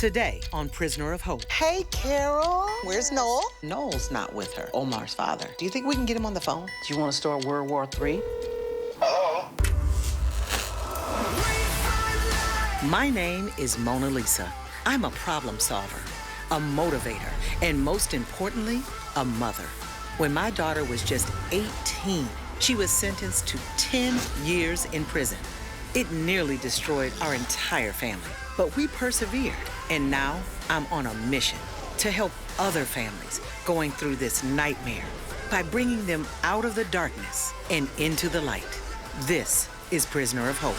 Today on Prisoner of Hope. Hey, Carol. Where's Noel? Noel's not with her, Omar's father. Do you think we can get him on the phone? Do you want to start World War III? Hello? My name is Mona Lisa. I'm a problem solver, a motivator, and most importantly, a mother. When my daughter was just 18, she was sentenced to 10 years in prison. It nearly destroyed our entire family, but we persevered. And now I'm on a mission to help other families going through this nightmare by bringing them out of the darkness and into the light. This is Prisoner of Hope.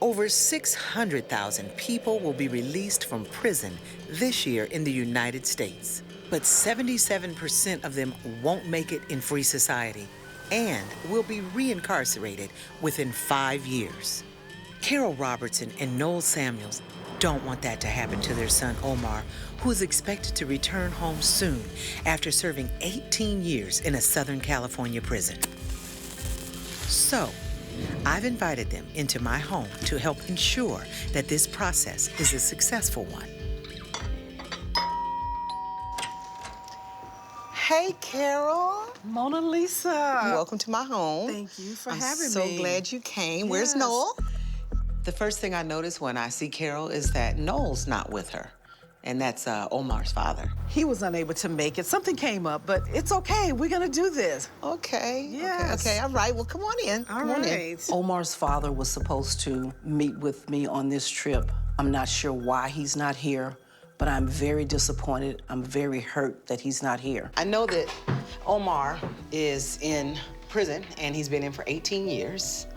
Over 600,000 people will be released from prison this year in the United States, but 77% of them won't make it in free society and will be reincarcerated within 5 years. Carol Robertson and Noel Samuels don't want that to happen to their son Omar, who is expected to return home soon after serving 18 years in a Southern California prison. So, I've invited them into my home to help ensure that this process is a successful one. Hey, Carol. Mona Lisa. Welcome to my home. Thank you for having me. I'm so glad you came. Yes. Where's Noel? The first thing I notice when I see Carol is that Noel's not with her, and that's Omar's father. He was unable to make it. Something came up, but it's okay. We're gonna do this. Okay. Yes. Okay. All right. Well, come on in. Come on in. Omar's father was supposed to meet with me on this trip. I'm not sure why he's not here, but I'm very disappointed. I'm very hurt that he's not here. I know that Omar is in prison, and he's been in for 18 years.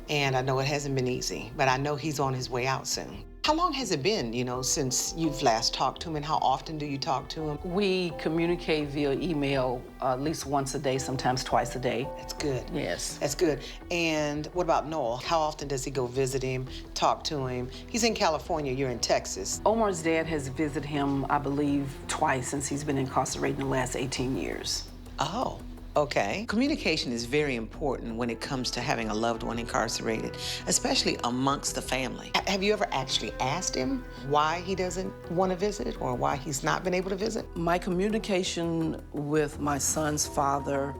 And I know it hasn't been easy, but I know he's on his way out soon. How long has it been, since you've last talked to him, and how often do you talk to him? We communicate via email at least once a day, sometimes twice a day. That's good. Yes. That's good. And what about Noel? How often does he go visit him, talk to him? He's in California, you're in Texas. Omar's dad has visited him, I believe, twice since he's been incarcerated in the last 18 years. Oh. Okay. Communication is very important when it comes to having a loved one incarcerated, especially amongst the family. Have you ever actually asked him why he doesn't want to visit or why he's not been able to visit? My communication with my son's father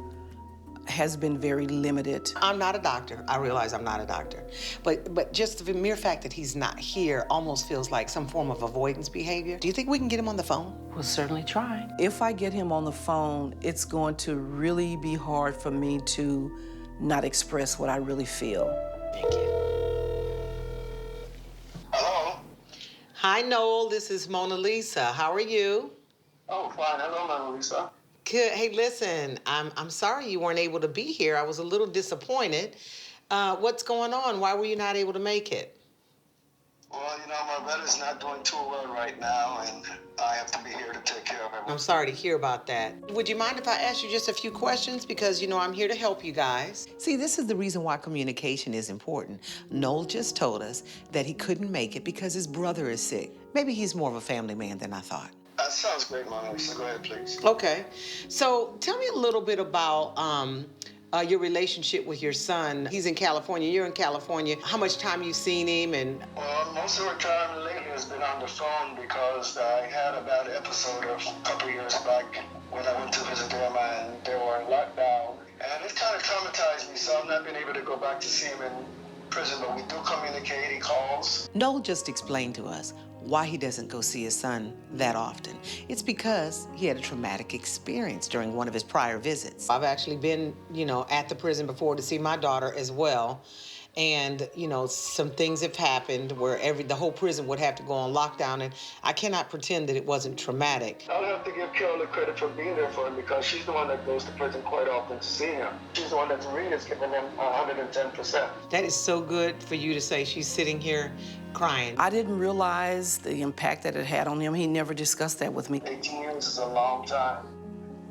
has been very limited. I'm not a doctor. I realize I'm not a doctor. But just the mere fact that he's not here almost feels like some form of avoidance behavior. Do you think we can get him on the phone? We'll certainly try. If I get him on the phone, it's going to really be hard for me to not express what I really feel. Thank you. Hello? Hi, Noel. This is Mona Lisa. How are you? Oh, fine. Hello, Mona Lisa. Good. Hey, listen, I'm sorry you weren't able to be here. I was a little disappointed. What's going on? Why were you not able to make it? Well, my brother's not doing too well right now, and I have to be here to take care of him. I'm sorry to hear about that. Would you mind if I asked you just a few questions? Because, I'm here to help you guys. See, this is the reason why communication is important. Noel just told us that he couldn't make it because his brother is sick. Maybe he's more of a family man than I thought. That sounds great, Mona Lisa. Go ahead, please. Okay. So tell me a little bit about your relationship with your son. He's in California. You're in California. How much time you've seen him and... Well, most of our time lately has been on the phone because I had a bad episode a couple years back when I went to visit them and they were in lockdown. And it kind of traumatized me, so I've not been able to go back to see him in prison, but we do communicate. He calls. Noel just explained to us why he doesn't go see his son that often. It's because he had a traumatic experience during one of his prior visits. I've actually been, at the prison before to see my daughter as well. And, some things have happened where the whole prison would have to go on lockdown, and I cannot pretend that it wasn't traumatic. I'll have to give Carol the credit for being there for him because she's the one that goes to prison quite often to see him. She's the one that's really is giving him 110%. That is so good for you to say. She's sitting here crying. I didn't realize the impact that it had on him. He never discussed that with me. 18 years is a long time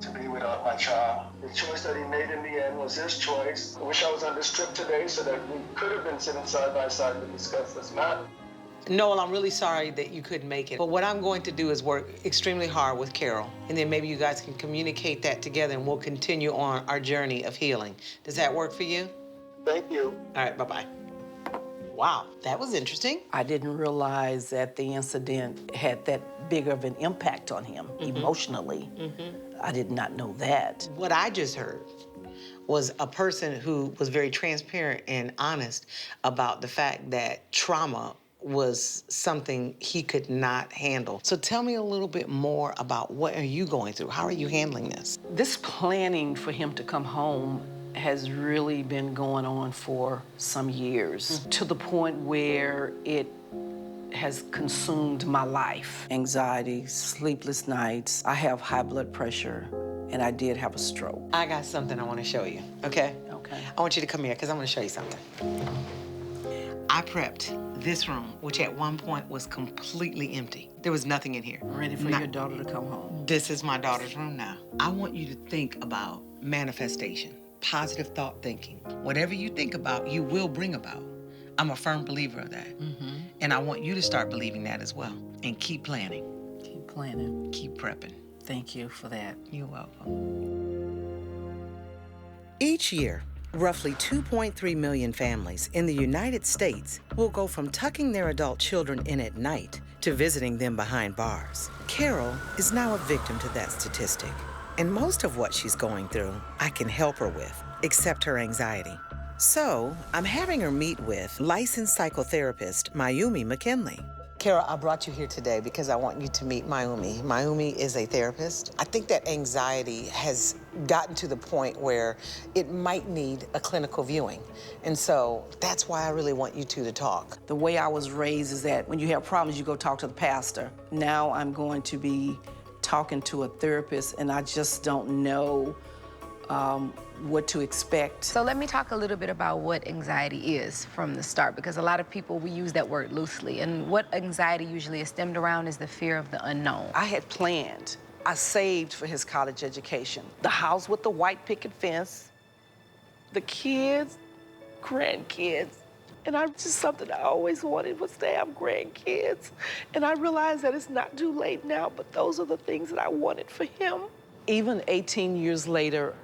to be without my child. The choice that he made in the end was his choice. I wish I was on this trip today so that we could have been sitting side by side to discuss this matter. Noel, I'm really sorry that you couldn't make it. But what I'm going to do is work extremely hard with Carol. And then maybe you guys can communicate that together and we'll continue on our journey of healing. Does that work for you? Thank you. All right, bye-bye. Wow, that was interesting. I didn't realize that the incident had that big of an impact on him emotionally. I did not know that. What I just heard was a person who was very transparent and honest about the fact that trauma was something he could not handle. So tell me a little bit more about what are you going through? How are you handling this? This planning for him to come home has really been going on for some years, to the point where it has consumed my life. Anxiety, sleepless nights, I have high blood pressure, and I did have a stroke. I got something I want to show you, okay? Okay. I want you to come here because I want to show you something. I prepped this room, which at one point was completely empty. There was nothing in here. I'm ready for your daughter to come home. This is my daughter's room now. I want you to think about manifestation, positive thought thinking. Whatever you think about, you will bring about. I'm a firm believer of that. And I want you to start believing that as well. And keep planning. Keep planning. Keep prepping. Thank you for that. You're welcome. Each year, roughly 2.3 million families in the United States will go from tucking their adult children in at night to visiting them behind bars. Carol is now a victim to that statistic. And most of what she's going through, I can help her with, except her anxiety. So, I'm having her meet with licensed psychotherapist Mayumi McKinley. Carol, I brought you here today because I want you to meet Mayumi. Mayumi is a therapist. I think that anxiety has gotten to the point where it might need a clinical viewing. And so that's why I really want you two to talk. The way I was raised is that when you have problems, you go talk to the pastor. Now I'm going to be talking to a therapist, and I just don't know what to expect. So let me talk a little bit about what anxiety is from the start, because a lot of people, we use that word loosely. And what anxiety usually is stemmed around is the fear of the unknown. I had planned, I saved for his college education. The house with the white picket fence, the kids, grandkids. And just something I always wanted was to have grandkids. And I realized that it's not too late now, but those are the things that I wanted for him. Even 18 years later,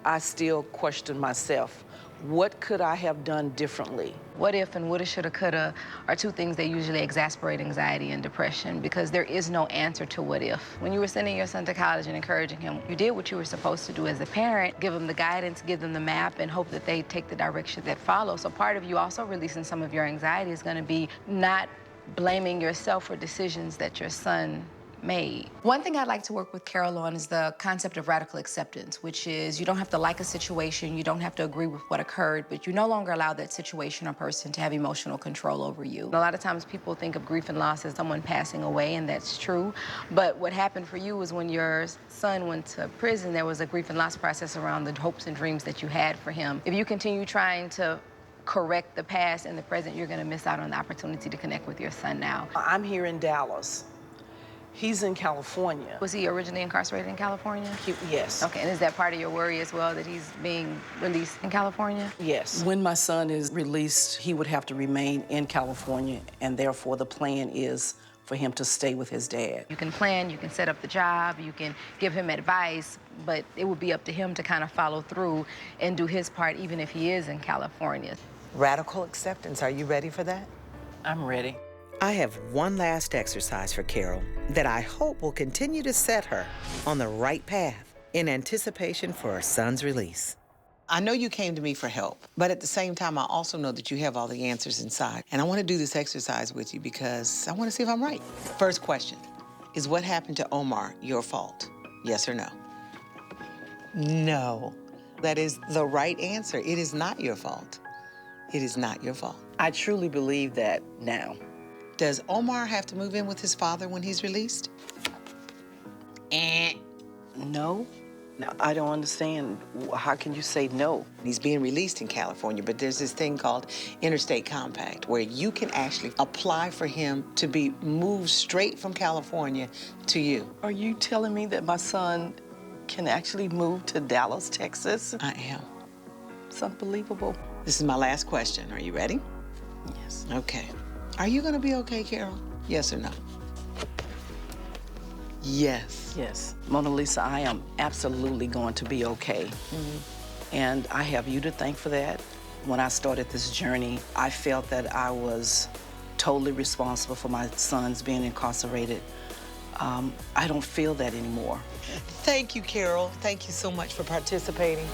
I still question myself. What could I have done differently? What if and woulda, shoulda, coulda are two things that usually exasperate anxiety and depression, because there is no answer to what if. When you were sending your son to college and encouraging him, you did what you were supposed to do as a parent, give them the guidance, give them the map, and hope that they take the direction that follows. So part of you also releasing some of your anxiety is gonna be not blaming yourself for decisions that your son made. One thing I'd like to work with Carol on is the concept of radical acceptance, which is you don't have to like a situation, you don't have to agree with what occurred, but you no longer allow that situation or person to have emotional control over you. A lot of times people think of grief and loss as someone passing away, and that's true. But what happened for you was when your son went to prison, there was a grief and loss process around the hopes and dreams that you had for him. If you continue trying to correct the past and the present, you're gonna miss out on the opportunity to connect with your son now. I'm here in Dallas. He's in California. Was he originally incarcerated in California? Yes. Okay, and is that part of your worry as well, that he's being released in California? Yes. When my son is released, he would have to remain in California, and therefore the plan is for him to stay with his dad. You can plan, you can set up the job, you can give him advice, but it would be up to him to kind of follow through and do his part, even if he is in California. Radical acceptance, are you ready for that? I'm ready. I have one last exercise for Carol that I hope will continue to set her on the right path in anticipation for her son's release. I know you came to me for help, but at the same time, I also know that you have all the answers inside. And I want to do this exercise with you because I want to see if I'm right. First question, is what happened to Omar your fault? Yes or no? No. That is the right answer. It is not your fault. It is not your fault. I truly believe that now. Does Omar have to move in with his father when he's released? No. Now, I don't understand. How can you say no? He's being released in California, but there's this thing called Interstate Compact where you can actually apply for him to be moved straight from California to you. Are you telling me that my son can actually move to Dallas, Texas? I am. It's unbelievable. This is my last question. Are you ready? Yes. Okay. Are you gonna be okay, Carol? Yes or no? Yes. Yes. Mona Lisa, I am absolutely going to be okay. And I have you to thank for that. When I started this journey, I felt that I was totally responsible for my sons being incarcerated. I don't feel that anymore. Thank you, Carol. Thank you so much for participating.